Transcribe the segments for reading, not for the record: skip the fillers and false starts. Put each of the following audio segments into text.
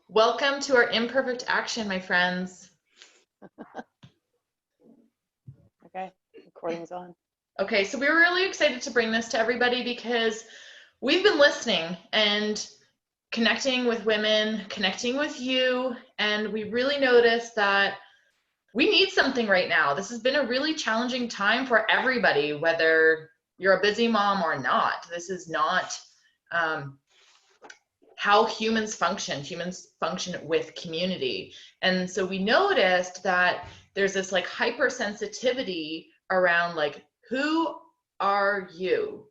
Welcome to our imperfect action, my friends. Okay, recording's on. Okay, so we were really excited to bring this to everybody because we've been listening and connecting with women, connecting with you, and we really noticed that we need something right now. This has been a really challenging time for everybody, whether you're a busy mom or not. This is not how humans function. Humans function with community. And so we noticed that there's this like hypersensitivity around like, who are you?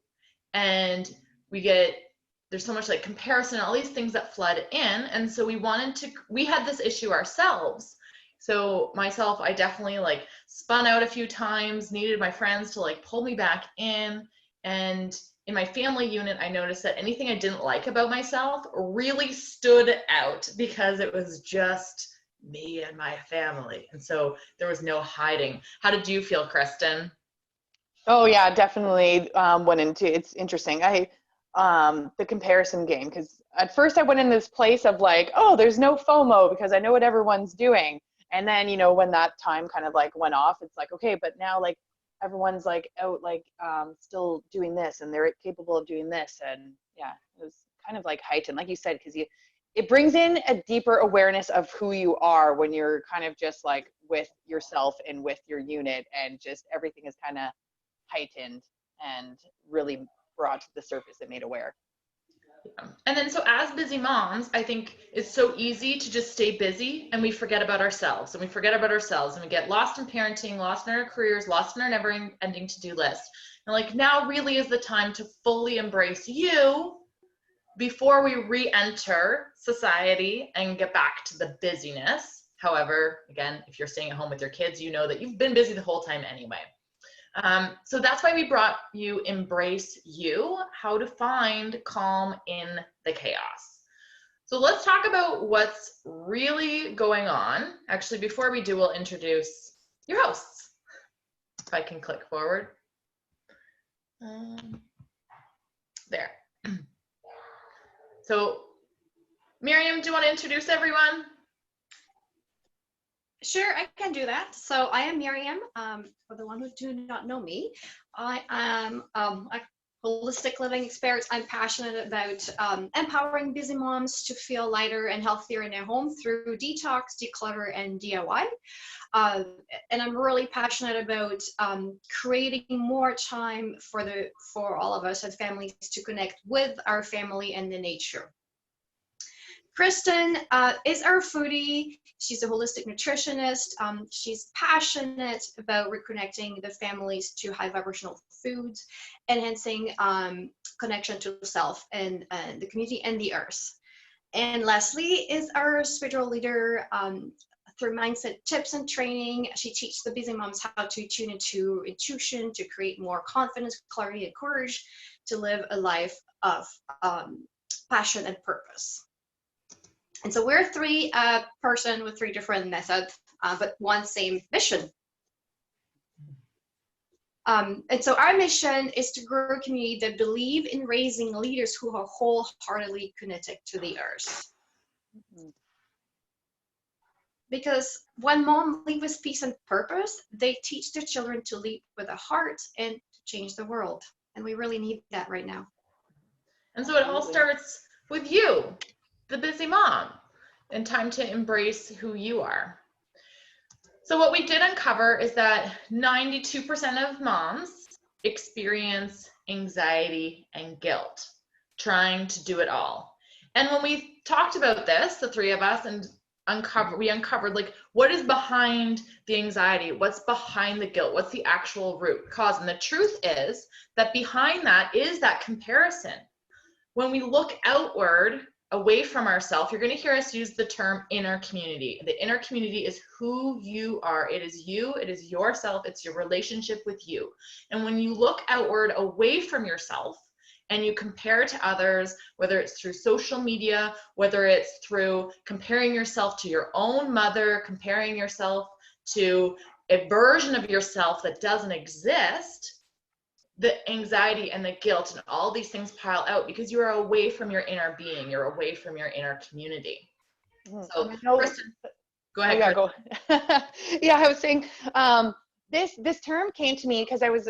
And there's so much like comparison, all these things that flood in. And so we had this issue ourselves. So myself, I definitely like spun out a few times, needed my friends to like pull me back in. And in my family unit, I noticed that anything I didn't like about myself really stood out because it was just me and my family. And so there was no hiding. How did you feel, Kristen? Oh yeah, definitely went into it's interesting. The comparison game, because at first I went in this place of like, oh, there's no FOMO because I know what everyone's doing. And then, when that time kind of like went off, it's like, okay, but now like everyone's like out like still doing this and they're capable of doing this. And yeah, it was kind of like heightened, like you said, because it brings in a deeper awareness of who you are when you're kind of just like with yourself and with your unit, and just everything is kind of heightened and really brought to the surface and made aware. And then, so as busy moms, I think it's so easy to just stay busy and we forget about ourselves and we get lost in parenting, lost in our careers, lost in our never ending to do list. And like, now really is the time to fully embrace you before we re enter society and get back to the busyness. However, again, if you're staying at home with your kids, you know that you've been busy the whole time anyway. So that's why we brought you Embrace You, how to find calm in the chaos. So let's talk about what's really going on. Actually, before we do, we'll introduce your hosts. If I can click forward. There. So Miriam, do you want to introduce everyone? Sure, I can do that. So I am Miriam. For the one who do not know me, I am a holistic living expert. I'm passionate about empowering busy moms to feel lighter and healthier in their home through detox, declutter, and DIY. And I'm really passionate about creating more time for all of us as families to connect with our family and the nature. Kristen is our foodie. She's a holistic nutritionist. She's passionate about reconnecting the families to high vibrational foods, enhancing connection to self and the community and the earth. And Leslie is our spiritual leader. Through mindset tips and training, she teaches the busy moms how to tune into intuition to create more confidence, clarity, and courage to live a life of passion and purpose. And so we're three person with three different methods, but one same mission. And so our mission is to grow a community that believe in raising leaders who are wholeheartedly connected to the earth. Because when mom lead with peace and purpose, they teach their children to lead with a heart and to change the world. And we really need that right now. And so it all starts with you, the busy mom, and time to embrace who you are. So what we did uncover is that 92% of moms experience anxiety and guilt trying to do it all. And when we talked about this, the three of us, and we uncovered like, what is behind the anxiety? What's behind the guilt? What's the actual root cause? And the truth is that behind that is that comparison. When we look outward, away from ourselves, you're going to hear us use the term inner community. The inner community is who you are. It is you, it is yourself, it's your relationship with you. And when you look outward away from yourself and you compare to others, whether it's through social media, whether it's through comparing yourself to your own mother, comparing yourself to a version of yourself that doesn't exist, the anxiety and the guilt and all these things pile out because you are away from your inner being, you're away from your inner community. So, And I know, Kristen, go oh ahead. yeah, go. Yeah, I was saying, this term came to me because I was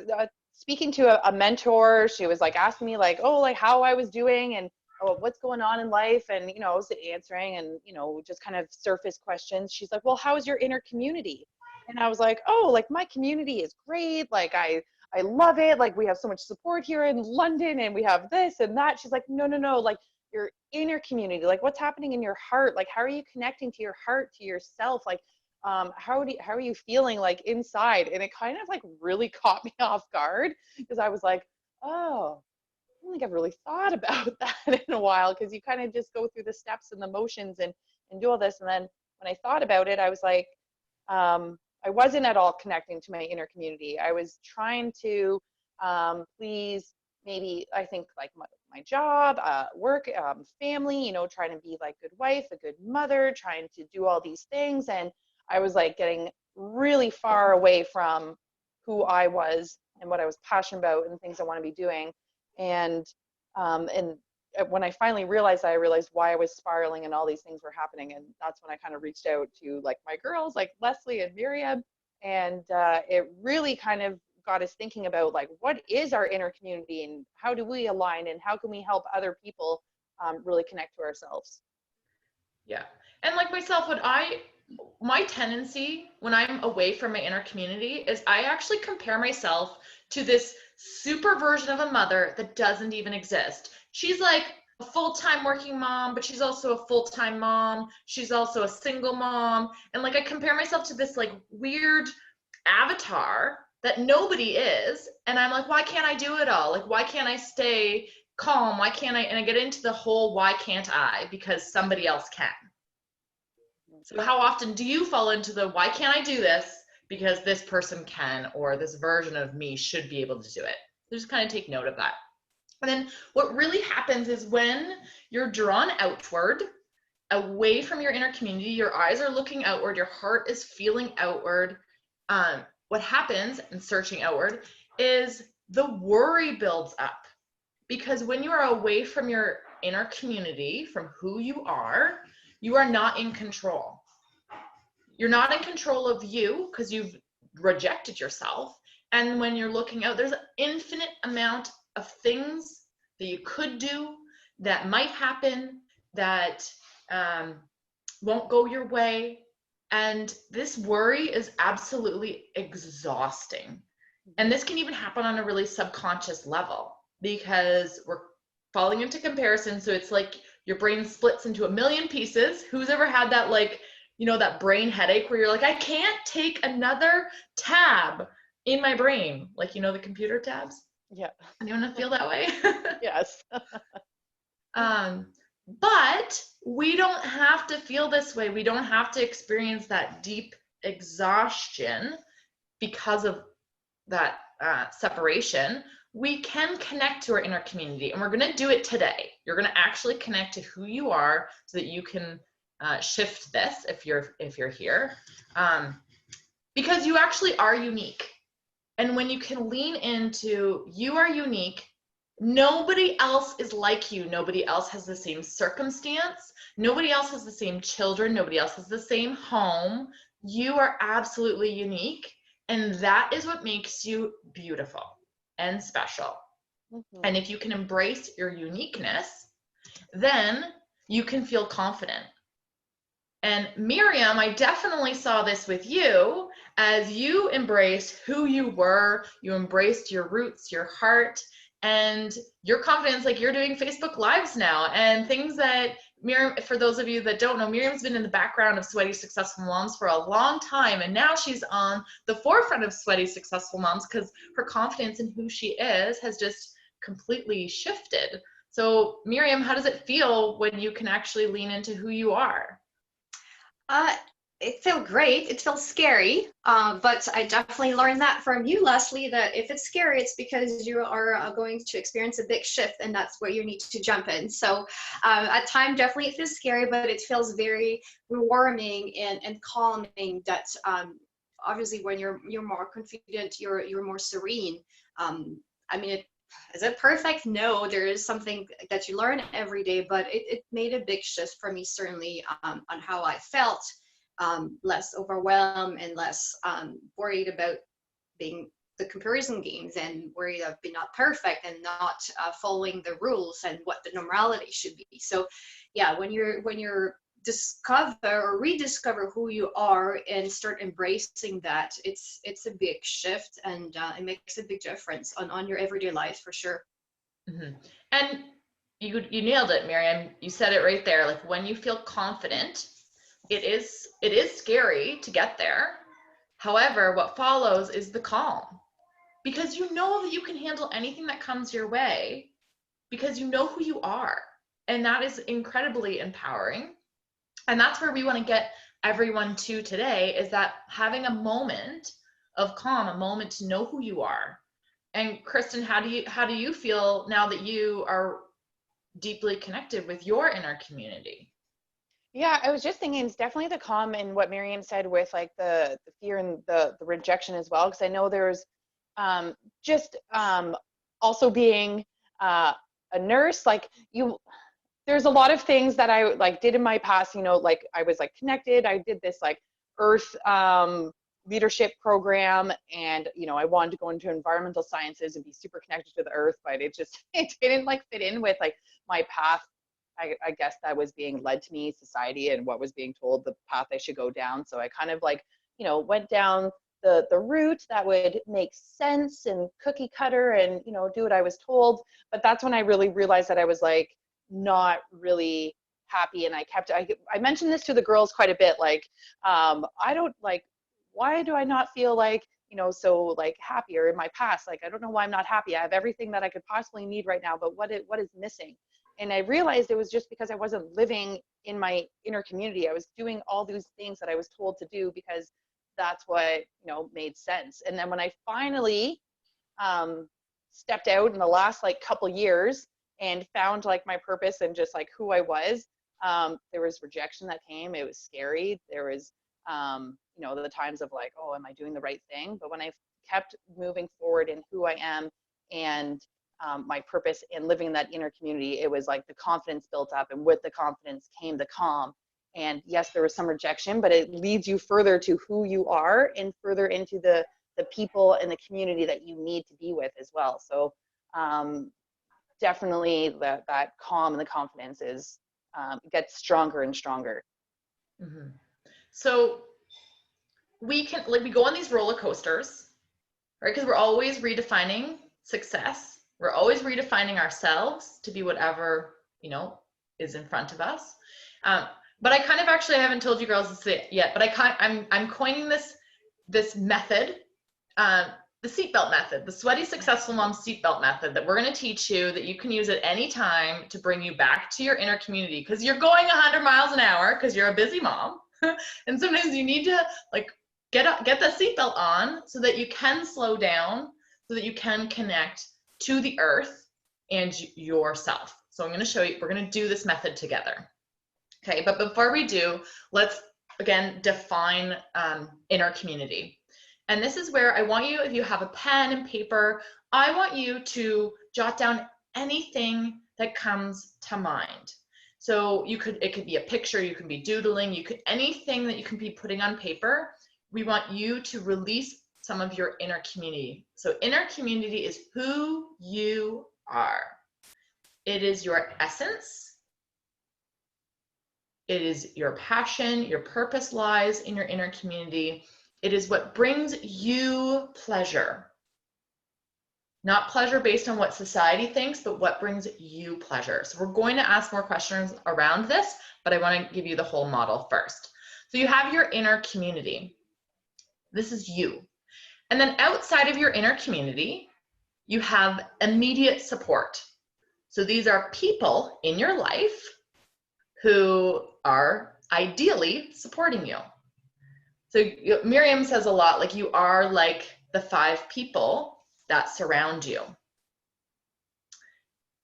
speaking to a mentor. She was like asking me like, oh, like how I was doing and oh, what's going on in life, and you know, I was answering and you know, just kind of surface questions. She's like, well, how's your inner community? And I was like, oh, like my community is great. Like I love it. Like we have so much support here in London, and we have this and that. She's like, no, no, no. Like your inner community, like what's happening in your heart, like how are you connecting to your heart, to yourself, like how are you feeling like inside? And it kind of like really caught me off guard because I was like, oh, I don't think I've really thought about that in a while, because you kind of just go through the steps and the motions and do all this. And then when I thought about it, I was like, I wasn't at all connecting to my inner community. I was trying to please, maybe I think like my job, work, family, you know, trying to be like good wife, a good mother, trying to do all these things. And I was like getting really far away from who I was and what I was passionate about and things I want to be doing. And when I finally realized that, I realized why I was spiraling and all these things were happening. And that's when I kind of reached out to like my girls, like Leslie and Miriam. And it really kind of got us thinking about like, what is our inner community and how do we align and how can we help other people really connect to ourselves? Yeah. And like myself, my tendency when I'm away from my inner community is I actually compare myself to this super version of a mother that doesn't even exist. She's like a full-time working mom, but she's also a full-time mom. She's also a single mom. And like I compare myself to this like weird avatar that nobody is. And I'm like, why can't I do it all? Like, why can't I stay calm? Why can't I? And I get into the whole, why can't I? Because somebody else can. So how often do you fall into the, why can't I do this? Because this person can, or this version of me should be able to do it. So just kind of take note of that. And then what really happens is when you're drawn outward, away from your inner community, your eyes are looking outward, your heart is feeling outward. What happens in searching outward is the worry builds up. Because when you are away from your inner community, from who you are not in control. You're not in control of you because you've rejected yourself. And when you're looking out, there's an infinite amount of things that you could do that might happen that won't go your way. And this worry is absolutely exhausting. And this can even happen on a really subconscious level because we're falling into comparison. So it's like your brain splits into a million pieces. Who's ever had that, like, you know, that brain headache where you're like, I can't take another tab in my brain. Like, you know, the computer tabs? Yeah. Anyone feel that way? Yes. But we don't have to feel this way. We don't have to experience that deep exhaustion because of that separation. We can connect to our inner community, and we're going to do it today. You're going to actually connect to who you are so that you can shift this if you're here, because you actually are unique. And when you can lean into you are unique, nobody else is like you. Nobody else has the same circumstance. Nobody else has the same children. Nobody else has the same home. You are absolutely unique. And that is what makes you beautiful and special. Mm-hmm. And if you can embrace your uniqueness, then you can feel confident. And Miriam, I definitely saw this with you as you embraced who you were, you embraced your roots, your heart, and your confidence. Like, you're doing Facebook Lives now and things that Miriam, for those of you that don't know, Miriam's been in the background of Sweaty Successful Moms for a long time, and now she's on the forefront of Sweaty Successful Moms because her confidence in who she is has just completely shifted. So Miriam, how does it feel when you can actually lean into who you are? It felt great. It felt scary, but I definitely learned that from you, Leslie, that if it's scary, it's because you are going to experience a big shift, and that's where you need to jump in. So at times, definitely it feels scary, but it feels very rewarding and calming. That obviously when you're more confident, you're more serene. I mean, is it perfect? No, there is something that you learn every day, but it made a big shift for me, certainly, on how I felt, less overwhelmed and less worried about being the comparison games and worried of being not perfect and not following the rules and what the normality should be. So yeah, when you're discover or rediscover who you are and start embracing that, it's a big shift, and it makes a big difference on your everyday life for sure. Mm-hmm. And you nailed it, Miriam. You said it right there. Like when you feel confident, it is scary to get there. However, what follows is the calm, because you know that you can handle anything that comes your way because you know who you are. And that is incredibly empowering. And that's where we want to get everyone to today, is that having a moment of calm, a moment to know who you are. And Kristen, how do you feel now that you are deeply connected with your inner community? Yeah, I was just thinking it's definitely the calm in what Miriam said with like the fear and the rejection as well, because I know there's just also being a nurse, like there's a lot of things that I like did in my past, like I was like connected, I did this like earth leadership program, and I wanted to go into environmental sciences and be super connected to the earth, but it didn't like fit in with like my path. I guess that was being led to me, society, and what was being told the path I should go down. So I kind of like, went down the route that would make sense and cookie cutter and, do what I was told. But that's when I really realized that I was like not really happy. And I mentioned this to the girls quite a bit. Like, I don't like, why do I not feel like, so like happier in my past? Like, I don't know why I'm not happy. I have everything that I could possibly need right now, but what is missing? And I realized it was just because I wasn't living in my inner community. I was doing all these things that I was told to do because that's what, made sense. And then when I finally stepped out in the last like couple years and found like my purpose and just like who I was, there was rejection that came. It was scary. There was, the times of like, oh, am I doing the right thing? But when I kept moving forward in who I am and my purpose and living in that inner community, it was like the confidence built up, and with the confidence came the calm. And yes, there was some rejection, but it leads you further to who you are and further into the people and the community that you need to be with as well. So definitely that calm and the confidence is gets stronger and stronger. Mm-hmm. So we go on these roller coasters, right? Because we're always redefining success. We're always redefining ourselves to be whatever, is in front of us. But I kind of I haven't told you girls this yet, but I'm coining this method, the seatbelt method, the Sweaty Successful Mom seatbelt method, that we're going to teach you, that you can use at any time to bring you back to your inner community, because you're going 100 miles an hour because you're a busy mom. And sometimes you need to like get the seatbelt on so that you can slow down, so that you can connect to the earth and yourself. So I'm going to show you, we're going to do this method together. Okay, but before we do, let's again define inner community. And this is where I want you, if you have a pen and paper, I want you to jot down anything that comes to mind. So it could be a picture, you can be doodling, anything that you can be putting on paper. We want you to release some of your inner community. So inner community is who you are. It is your essence. It is your passion. Your purpose lies in your inner community. It is what brings you pleasure. Not pleasure based on what society thinks, but what brings you pleasure. So we're going to ask more questions around this, but I want to give you the whole model first. So you have your inner community. This is you. And then outside of your inner community, you have immediate support. So these are people in your life who are ideally supporting you. So Miriam says a lot, like you are like the 5 people that surround you.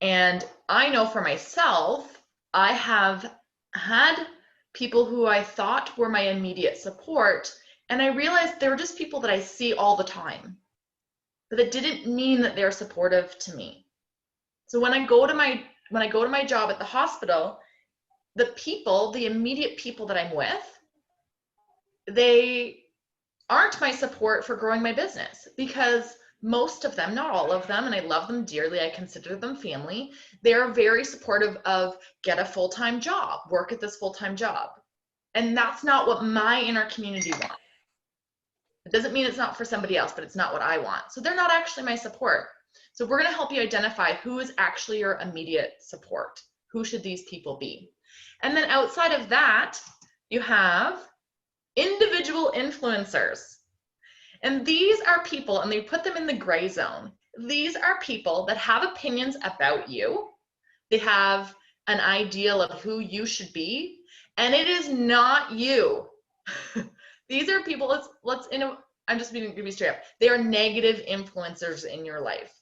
And I know for myself, I have had people who I thought were my immediate support, and I realized they were just people that I see all the time. but that didn't mean that they're supportive to me. So when I go to my job at the hospital, the immediate people that I'm with, they aren't my support for growing my business, because most of them, not all of them, and I love them dearly, I consider them family, they're very supportive of get a full-time job, work at this full-time job. And that's not what my inner community wants. It doesn't mean it's not for somebody else, but it's not what I want. So they're not actually my support. So we're going to help you identify who is actually your immediate support. Who should these people be? And then outside of that, you have individual influencers. And these are people, and they put them in the gray zone. These are people that have opinions about you. They have an ideal of who you should be, and it is not you. These are people, I'm just going to be straight up. They are negative influencers in your life.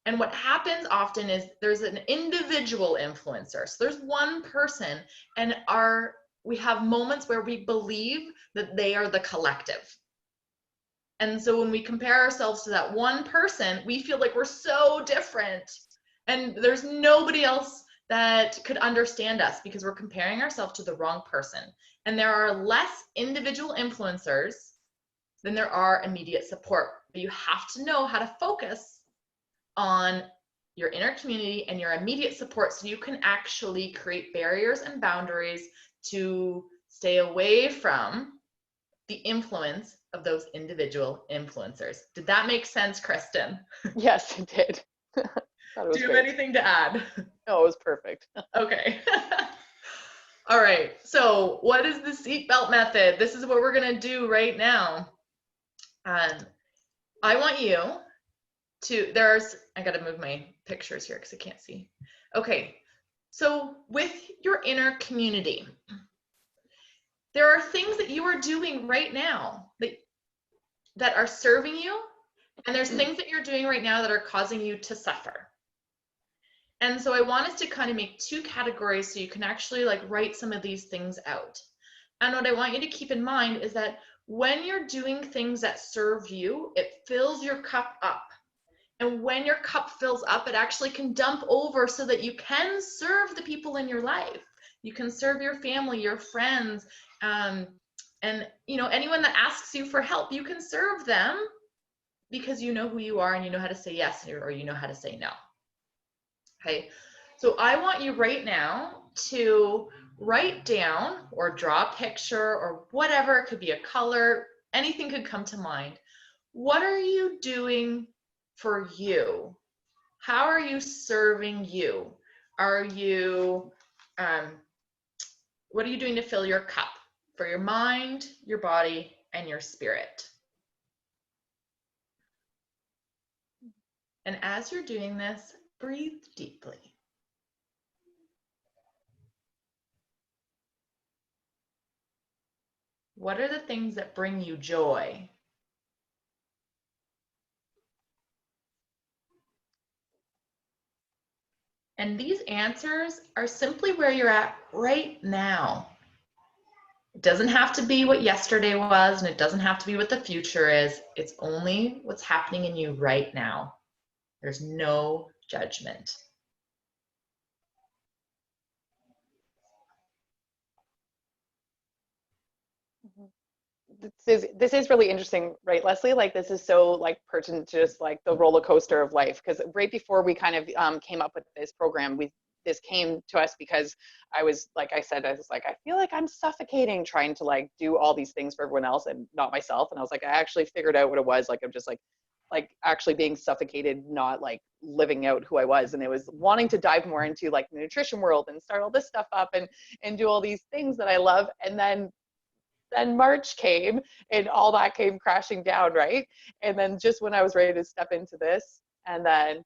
And what happens often is there's an individual influencer. So there's one person, and we have moments where we believe that they are the collective. And so when we compare ourselves to that one person, we feel like we're so different, and there's nobody else that could understand us because we're comparing ourselves to the wrong person. And there are less individual influencers than there are immediate support. But you have to know how to focus on your inner community and your immediate support so you can actually create barriers and boundaries to stay away from the influence of those individual influencers. Did that make sense, Kristen? Yes, it did. Do you have anything to add? No, it was perfect. Okay. All right. So what is the seatbelt method? This is what we're going to do right now. I want you to, I got to move my pictures here because I can't see. Okay. So with your inner community, there are things that you are doing right now that are serving you, and there's things that you're doing right now that are causing you to suffer. And so I want us to kind of make two categories so you can actually like write some of these things out. And what I want you to keep in mind is that when you're doing things that serve you, it fills your cup up. And when your cup fills up, it actually can dump over so that you can serve the people in your life. You can serve your family, your friends, and anyone that asks you for help, you can serve them because you know who you are and you know how to say yes or you know how to say no. Okay, so I want you right now to write down or draw a picture or whatever, it could be a color, anything could come to mind. What are you doing for you? How are you serving you? What are you doing to fill your cup for your mind, your body, and your spirit? And as you're doing this, breathe deeply. What are the things that bring you joy? And these answers are simply where you're at right now. It doesn't have to be what yesterday was, and it doesn't have to be what the future is. It's only what's happening in you right now. There's no judgment. This is really interesting, right, Leslie? Like this is so like pertinent to just like the roller coaster of life. Because right before we kind of came up with this program, this came to us because I was like, I feel like I'm suffocating trying to like do all these things for everyone else and not myself. And I was like, I actually figured out what it was. Like I'm just like actually being suffocated, not like living out who I was. And it was wanting to dive more into like the nutrition world and start all this stuff up and do all these things that I love. And then March came and all that came crashing down, right? And then just when I was ready to step into this, and then,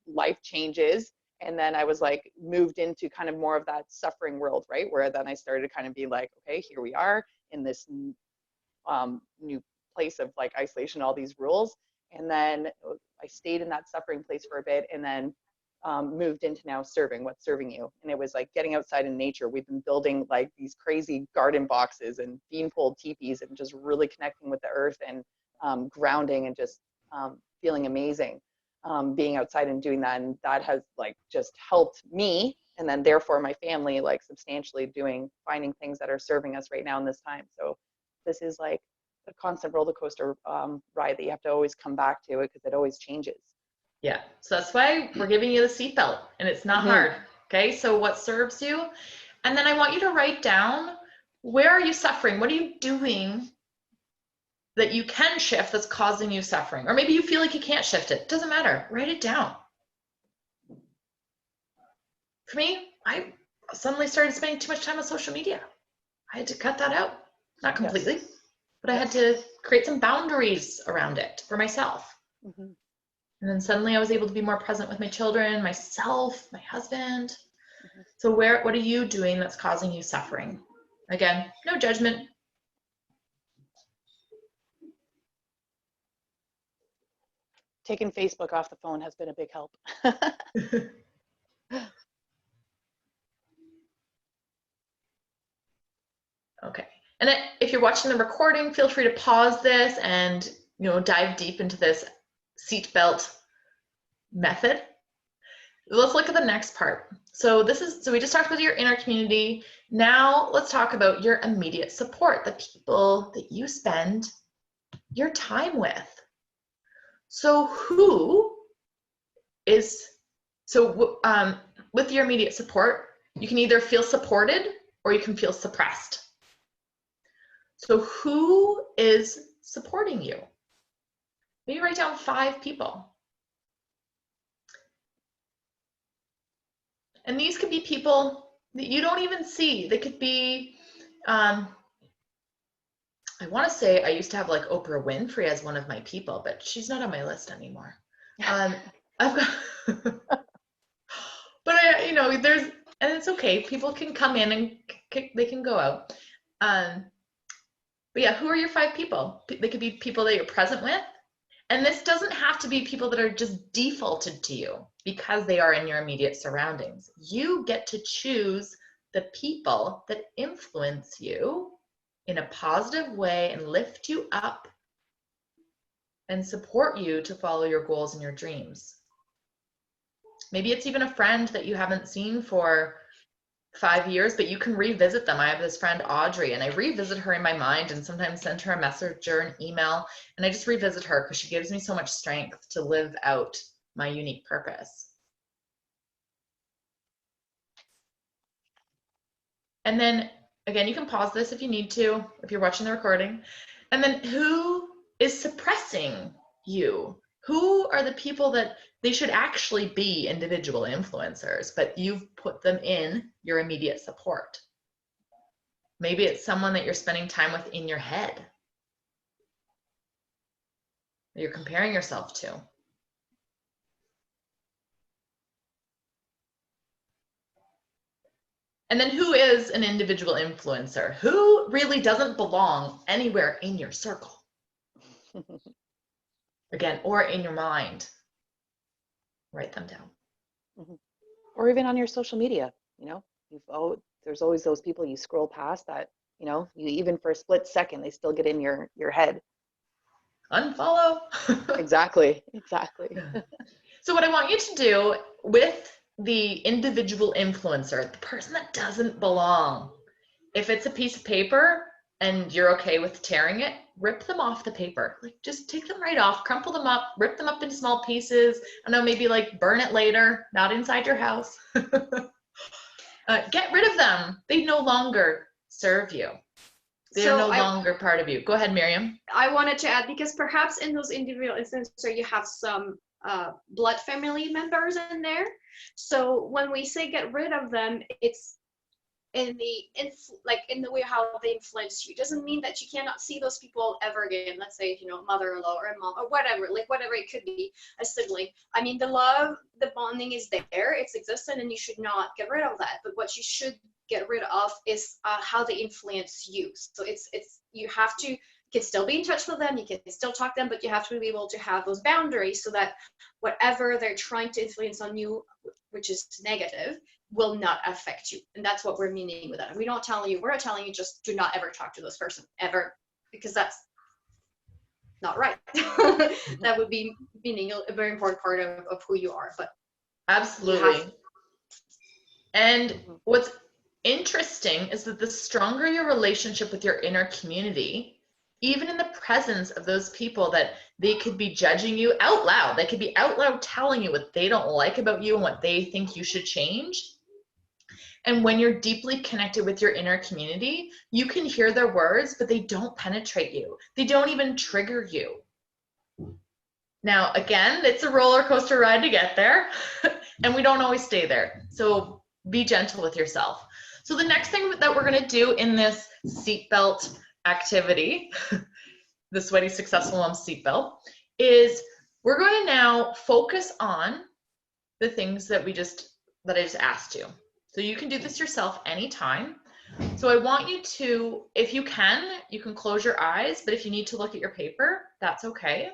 life changes. And then I was like moved into kind of more of that suffering world, right? Where then I started to kind of be like, okay, here we are in this new place of like isolation, all these rules. And then I stayed in that suffering place for a bit and then moved into now serving. What's serving you? And it was like getting outside in nature. We've been building like these crazy garden boxes and beanpole teepees and just really connecting with the earth and grounding and just feeling amazing, being outside and doing that. And that has like just helped me, and then therefore my family, like substantially finding things that are serving us right now in this time. So this is like a constant roller coaster ride that you have to always come back to it, because it always changes. Yeah, so that's why we're giving you the seatbelt, and it's not hard. Okay, so what serves you? And then I want you to write down, where are you suffering? What are you doing that you can shift that's causing you suffering? Or maybe you feel like you can't shift it. Doesn't matter. Write it down. For me, I suddenly started spending too much time on social media. I had to cut that out. Not completely, Yes. but I had to create some boundaries around it for myself. Mm-hmm. And then suddenly I was able to be more present with my children, myself, my husband. Mm-hmm. So what are you doing that's causing you suffering? Again, no judgment. Taking Facebook off the phone has been a big help. Okay. And then if you're watching the recording, feel free to pause this and, dive deep into this seatbelt method. Let's look at the next part. So we just talked about your inner community. Now let's talk about your immediate support, the people that you spend your time with. So with your immediate support, you can either feel supported or you can feel suppressed. So who is supporting you? Maybe write down 5 people. And these could be people that you don't even see. They could be, I want to say I used to have like Oprah Winfrey as one of my people, but she's not on my list anymore. I've got, but and it's okay. People can come in and they can go out. But yeah, who are your 5 people? They could be people that you're present with. And this doesn't have to be people that are just defaulted to you because they are in your immediate surroundings. You get to choose the people that influence you in a positive way and lift you up and support you to follow your goals and your dreams. Maybe it's even a friend that you haven't seen for 5 years, but you can revisit them. I have this friend, Audrey, and I revisit her in my mind and sometimes send her a message or an email, and I just revisit her because she gives me so much strength to live out my unique purpose. And then, again, you can pause this if you need to, if you're watching the recording. And then who is suppressing you? Who are the people that they should actually be individual influencers, but you've put them in your immediate support? Maybe it's someone that you're spending time with in your head, that you're comparing yourself to. And then who is an individual influencer? Who really doesn't belong anywhere in your circle? Again, or in your mind. Write them down. Mm-hmm. Or even on your social media, there's always those people you scroll past that, you even for a split second, they still get in your head. Unfollow. Exactly. So what I want you to do with the individual influencer, the person that doesn't belong, if it's a piece of paper and you're okay with tearing it, rip them off the paper. Like just take them right off, crumple them up, rip them up into small pieces. I know, maybe like burn it later, not inside your house. Get rid of them. They no longer serve you. They're no longer part of you. Go ahead, Miriam. I wanted to add, because perhaps in those individual influencers, you have some blood family members in there. So when we say get rid of them, it's in the way how they influence you. It doesn't mean that you cannot see those people ever again. Let's say, mother-in-law or a mom or whatever it could be, a sibling. I mean, the love, the bonding is there, it's existent, and you should not get rid of that. But what you should get rid of is how they influence you. So you have to, you can still be in touch with them, you can still talk to them, but you have to be able to have those boundaries so that whatever they're trying to influence on you, which is negative, will not affect you. And that's what we're meaning with that. We're not telling you just do not ever talk to this person ever, because that's not right. That would be meaning a very important part of who you are. But Absolutely. And Mhm. what's interesting is that the stronger your relationship with your inner community, even in the presence of those people that they could be judging you out loud, they could be out loud telling you what they don't like about you and what they think you should change. And when you're deeply connected with your inner community, you can hear their words, but they don't penetrate you. They don't even trigger you. Now, again, it's a roller coaster ride to get there, and we don't always stay there. So be gentle with yourself. So the next thing that we're going to do in this seatbelt activity, the Sweaty Successful Mom seatbelt, is we're going to now focus on the things that I just asked you. So you can do this yourself anytime. So I want you to, if you can close your eyes, but if you need to look at your paper, that's okay.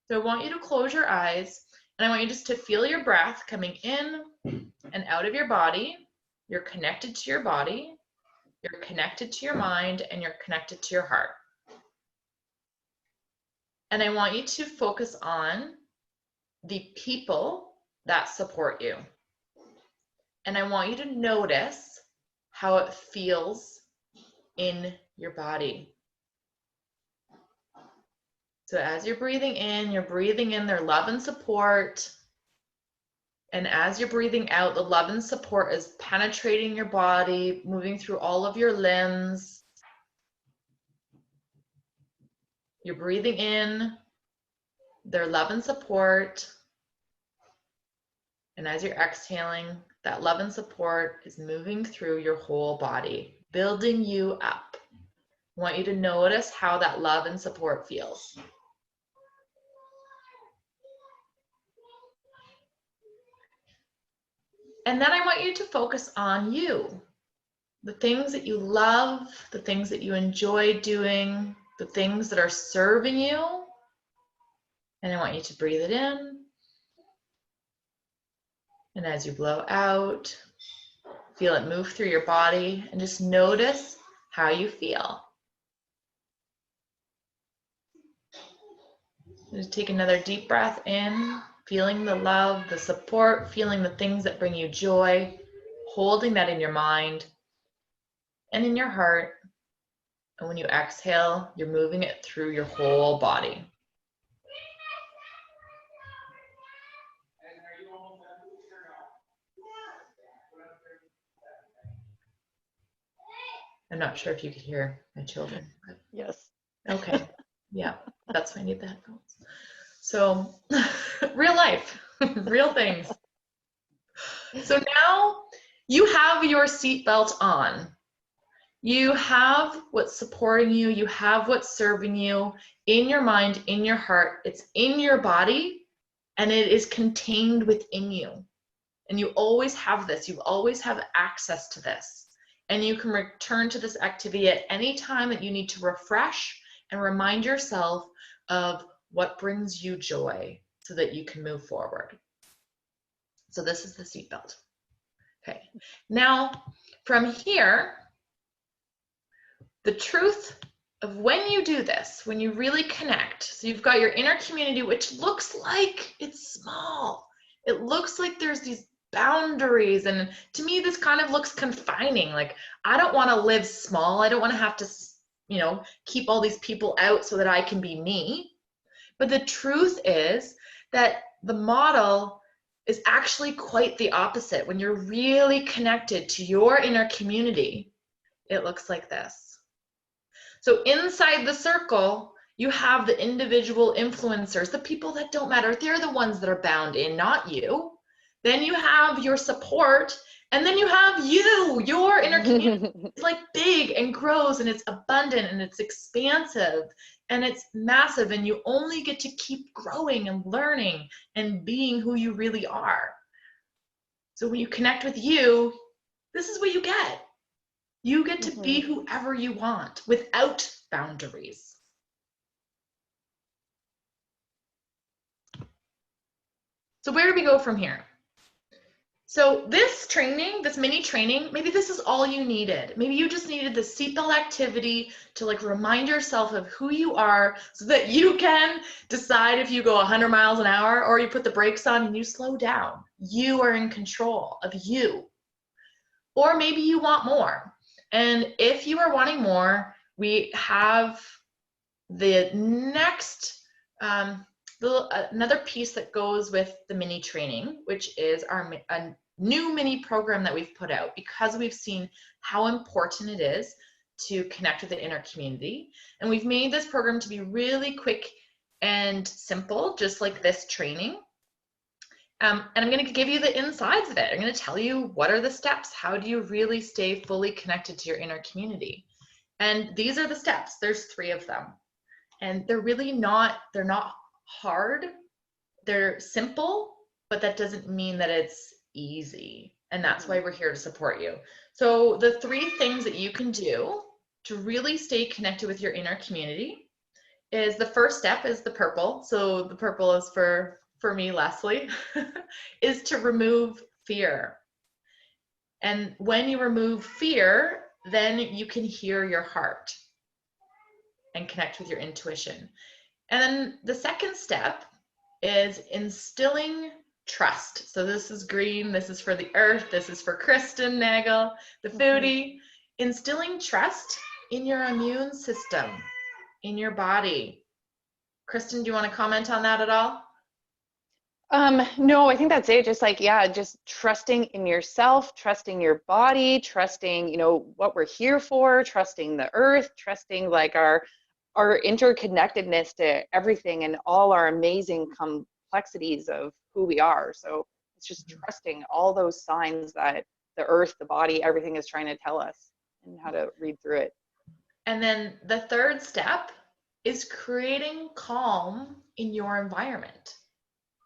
So I want you to close your eyes, and I want you just to feel your breath coming in and out of your body. You're connected to your body, you're connected to your mind, and you're connected to your heart. And I want you to focus on the people that support you. And I want you to notice how it feels in your body. So as you're breathing in their love and support. And as you're breathing out, the love and support is penetrating your body, moving through all of your limbs. You're breathing in their love and support. And as you're exhaling, that love and support is moving through your whole body, building you up. I want you to notice how that love and support feels. And then I want you to focus on you, the things that you love, the things that you enjoy doing, the things that are serving you. And I want you to breathe it in. And as you blow out, feel it move through your body and just notice how you feel. Just take another deep breath in, feeling the love, the support, feeling the things that bring you joy, holding that in your mind and in your heart. And when you exhale, you're moving it through your whole body. I'm not sure if you could hear my children. Yes. Okay. Yeah, that's why I need the headphones. So, real life, real things. So now you have your seatbelt on. You have what's supporting you. You have what's serving you in your mind, in your heart. It's in your body, and it is contained within you. And you always have this. You always have access to this. And you can return to this activity at any time that you need to refresh and remind yourself of what brings you joy so that you can move forward. So this is the seatbelt. Okay. Now, from here, the truth of when you do this, when you really connect, so you've got your inner community, which looks like it's small. It looks like there's these boundaries, and to me this kind of looks confining. Like, I don't want to live small. I don't want to have to, keep all these people out so that I can be me. But the truth is that the model is actually quite the opposite. When you're really connected to your inner community, it looks like this. So inside the circle, you have the individual influencers, the people that don't matter. They're the ones that are bound in, not you. Then you have your support, and then you have you, your inner community. It's like big and grows, and it's abundant, and it's expansive, and it's massive, and you only get to keep growing and learning and being who you really are. So when you connect with you, this is what you get. You get to be whoever you want without boundaries. So where do we go from here? So this training, this mini training, maybe this is all you needed. Maybe you just needed the seatbelt activity to like remind yourself of who you are so that you can decide if you go 100 miles an hour or you put the brakes on and you slow down. You are in control of you. Or maybe you want more. And if you are wanting more, we have the next another piece that goes with the mini training, which is a new mini program that we've put out because we've seen how important it is to connect with the inner community. And we've made this program to be really quick and simple, just like this training. And I'm going to give you the insides of it. I'm going to tell you what are the steps. How do you really stay fully connected to your inner community? And these are the steps. There's 3 of them. And they're really not, they're not hard. They're simple, but that doesn't mean that it's easy. And that's why we're here to support you. So the 3 things that you can do to really stay connected with your inner community is the first step is the purple. So the purple is for me, Leslie, is to remove fear. And when you remove fear, then you can hear your heart and connect with your intuition. And then the second step is instilling trust. So this is green, this is for the earth, this is for Kristen Nagel, the foodie. Instilling trust in your immune system, in your body. Kristen, do you want to comment on that at all? No, I think that's it. Just like, yeah, just trusting in yourself, trusting your body, trusting, you know, what we're here for, trusting the earth, trusting like our interconnectedness to everything and all our amazing complexities of who we are. So it's just trusting all those signs that the earth, the body, everything is trying to tell us and how to read through it. And then the third step is creating calm in your environment.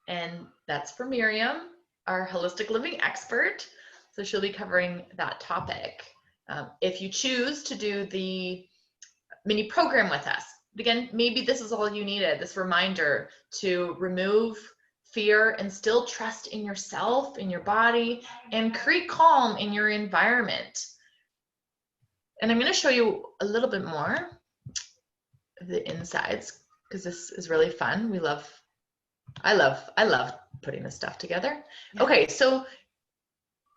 And that's for Miriam, our holistic living expert. So she'll be covering that topic. If you choose to do the mini program with us, again, maybe this is all you needed, this reminder to remove fear, instill trust in yourself, in your body, and create calm in your environment. And I'm going to show you a little bit more of the insides because this is really fun. I love putting this stuff together. Okay, so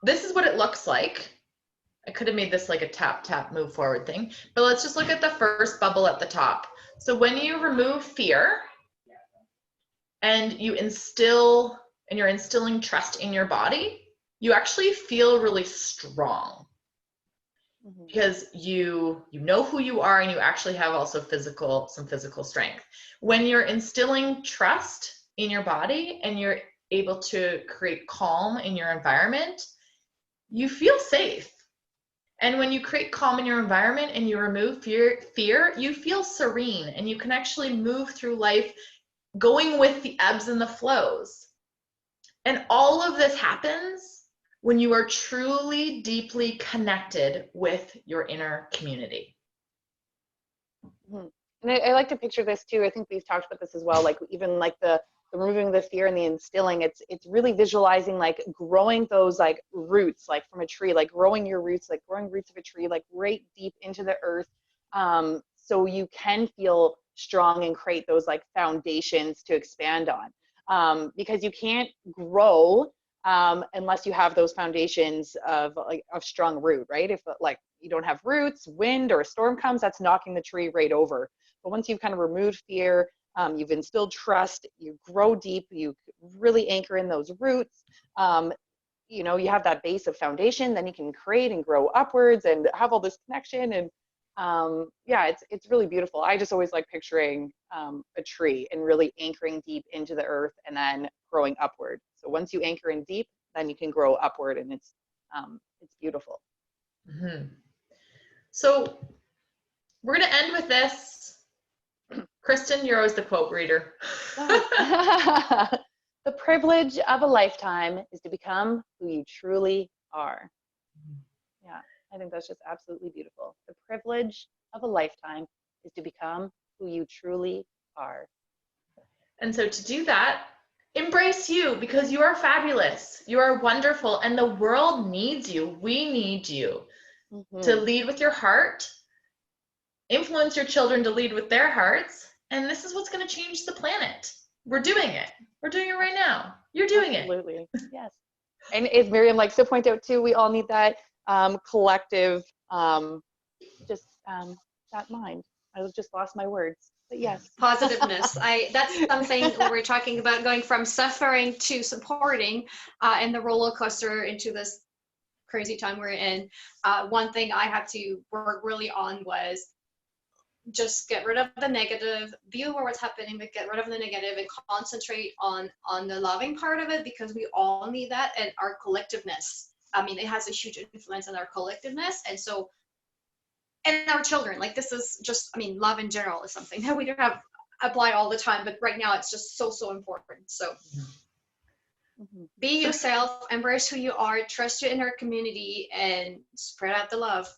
this is what it looks like. I could have made this like a tap, tap, move forward thing, but let's just look at the first bubble at the top. So when you remove fear and you instill, and you're instilling trust in your body, you actually feel really strong because you know who you are and you actually have also some physical strength. When you're instilling trust in your body and you're able to create calm in your environment, you feel safe. And when you create calm in your environment and you remove fear, you feel serene and you can actually move through life going with the ebbs and the flows. And all of this happens when you are truly deeply connected with your inner community. And I like to picture this too. I think we've talked about this as well, like even like the removing the fear and the instilling, it's really visualizing like growing those like roots, like from a tree, like growing your roots, like growing roots of a tree, like right deep into the earth. So you can feel strong and create those like foundations to expand on, because you can't grow unless you have those foundations of strong root, right? If like you don't have roots, wind or a storm comes, that's knocking the tree right over. But once you've kind of removed fear, you've instilled trust, you grow deep, you really anchor in those roots, you know, you have that base of foundation, then you can create and grow upwards and have all this connection. And yeah, it's really beautiful. I just always like picturing a tree and really anchoring deep into the earth and then growing upward. So once you anchor in deep, then you can grow upward, and it's beautiful. So we're going to end with this. Kristen, you're always the quote reader. The privilege of a lifetime is to become who you truly are. Yeah, I think that's just absolutely beautiful. The privilege of a lifetime is to become who you truly are. And so to do that, Embrace you because you are fabulous. You are wonderful and the world needs you. We need you to lead with your heart, influence your children to lead with their hearts, and this is what's going to change the planet. We're doing it. We're doing it right now. You're doing it. Absolutely. Yes. And as Miriam likes to point out too, we all need that collective, that mind. I just lost my words, but yes. Positiveness. That's something we're talking about, going from suffering to supporting, and the roller coaster into this crazy time we're in. One thing I had to work really on was just get rid of the negative, be aware what's happening, but get rid of the negative and concentrate on the loving part of it, because we all need that, and our collectiveness. I mean, it has a huge influence on our collectiveness, and so, and our children. Like, this is just, I mean, love in general is something that we don't have apply all the time, but right now it's just so important. So be yourself, embrace who you are, trust your inner community, and spread out the love.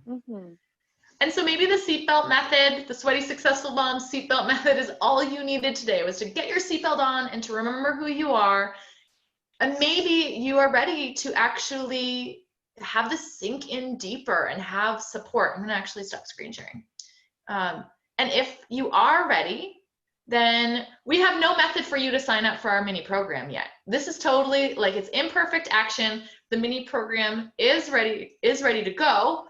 And so maybe the seatbelt method, the Sweaty Successful Mom seatbelt method, is all you needed today, was to get your seatbelt on and to remember who you are. And maybe you are ready to actually have this sink in deeper and have support. I'm going to actually stop screen sharing. And if you are ready, then we have no method for you to sign up for our mini program yet. This is totally like, it's imperfect action. The mini program is ready to go.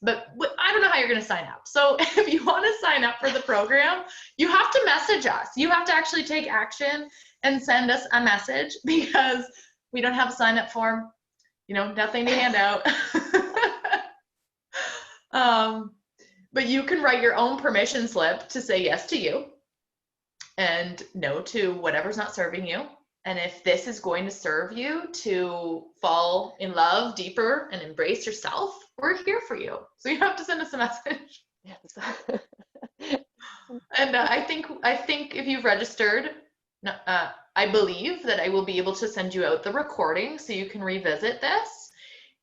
But I don't know how you're going to sign up. So if you want to sign up for the program, you have to message us. You have to actually take action and send us a message, because we don't have a sign up form, nothing to hand out. But you can write your own permission slip to say yes to you and no to whatever's not serving you. And if this is going to serve you to fall in love deeper and embrace yourself, we're here for you. So you have to send us a message. Yes. And I think if you've registered, I believe that I will be able to send you out the recording so you can revisit this.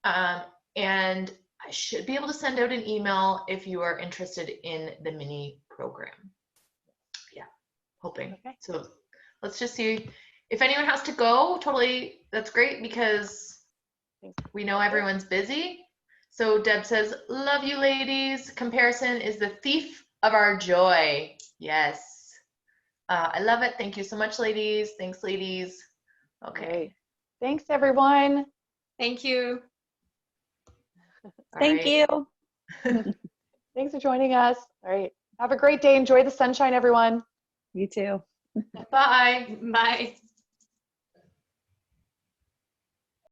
And I should be able to send out an email if you are interested in the mini program. Yeah, hoping. Okay. So let's just see. If anyone has to go, totally, that's great, because we know everyone's busy. So Deb says, love you ladies. Comparison is the thief of our joy. Yes. I love it. Thank you so much, ladies. Thanks, ladies. Okay. Thanks, everyone. Thank you. Thank you. Thanks for joining us. All right. Have a great day. Enjoy the sunshine, everyone. You too. Bye. Bye.